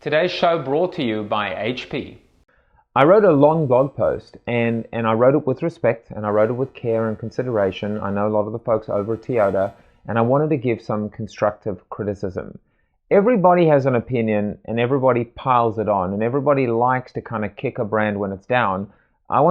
Today's show brought to you by HP. I wrote a long blog post and I wrote it with respect and I wrote it with care and consideration. I know a lot of the folks over at Toyota, and I wanted to give some constructive criticism. Everybody has an opinion and everybody piles it on and everybody likes to kind of kick a brand when it's down. I've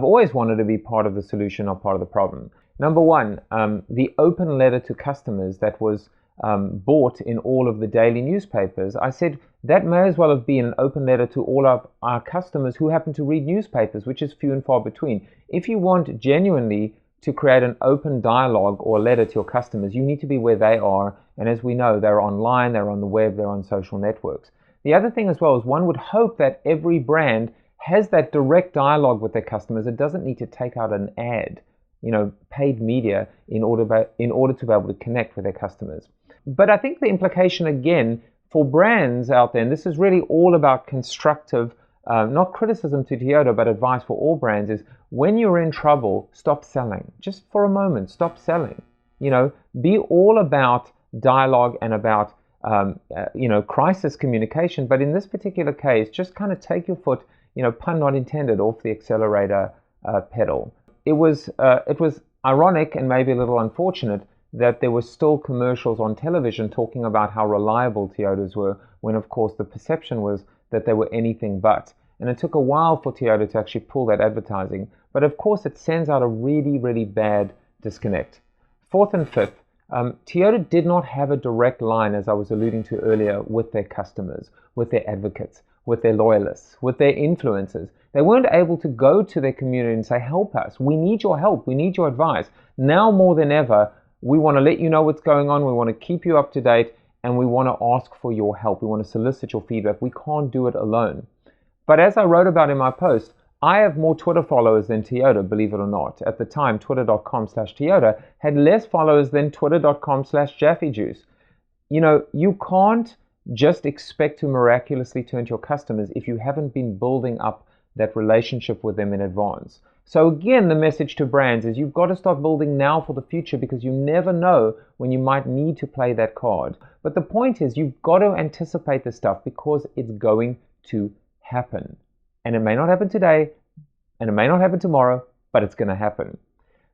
always wanted to be part of the solution or part of the problem. Number one, the open letter to customers that was bought in all of the daily newspapers, I said that may as well have been an open letter to all of our customers who happen to read newspapers, which is few and far between. If you want genuinely to create an open dialogue or letter to your customers, you need to be where they are. And as we know, they're online, they're on the web, they're on social networks. The other thing as well is one would hope that every brand has that direct dialogue with their customers. It doesn't need to take out an ad, paid media in order to be able to connect with their customers. But I think the implication again for brands out there, and this is really all about constructive, not criticism to Toyota, but advice for all brands, is when you're in trouble, stop selling. Just for a moment, stop selling. Be all about dialogue and about crisis communication. But in this particular case, just kind of take your foot, pun not intended, off the accelerator pedal. It was ironic and maybe a little unfortunate that there were still commercials on television talking about how reliable Toyotas were, when of course the perception was that they were anything but. And it took a while for Toyota to actually pull that advertising, but of course it sends out a really, really bad disconnect. Fourth and fifth, Toyota did not have a direct line, as I was alluding to earlier, with their customers, with their advocates, with their loyalists, with their influencers. They weren't able to go to their community and say, help us, we need your help, we need your advice. Now more than ever, we want to let you know what's going on, we want to keep you up to date, and we want to ask for your help. We want to solicit your feedback. We can't do it alone. But as I wrote about in my post, I have more Twitter followers than Toyota, believe it or not. At the time, twitter.com/Toyota had less followers than twitter.com/JaffyJuice. You can't just expect to miraculously turn to your customers if you haven't been building up that relationship with them in advance. So again, the message to brands is you've got to start building now for the future, because you never know when you might need to play that card. But the point is you've got to anticipate this stuff because it's going to happen. And it may not happen today, and it may not happen tomorrow, but it's going to happen.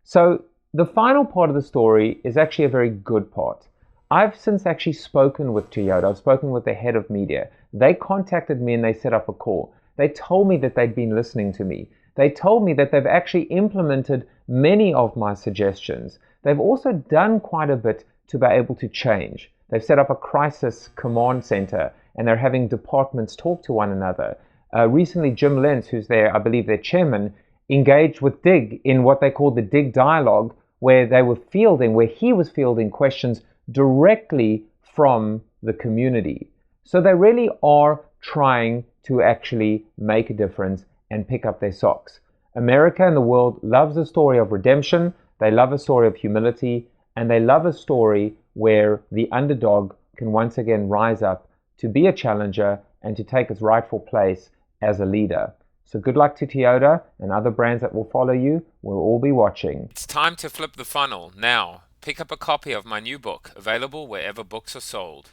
So the final part of the story is actually a very good part. I've since actually spoken with Toyota. I've spoken with the head of media. They contacted me and they set up a call. They told me that they'd been listening to me. They told me that they've actually implemented many of my suggestions. They've also done quite a bit to be able to change. They've set up a crisis command center and they're having departments talk to one another. Recently, Jim Lentz, who's I believe their chairman, engaged with Dig in what they called the Dig Dialogue, where he was fielding questions directly from the community. So they really are trying to actually make a difference and pick up their socks. America and the world loves a story of redemption, they love a story of humility, and they love a story where the underdog can once again rise up to be a challenger and to take its rightful place as a leader. So good luck to Toyota and other brands that will follow you. We'll all be watching. It's time to flip the funnel now. Pick up a copy of my new book, available wherever books are sold.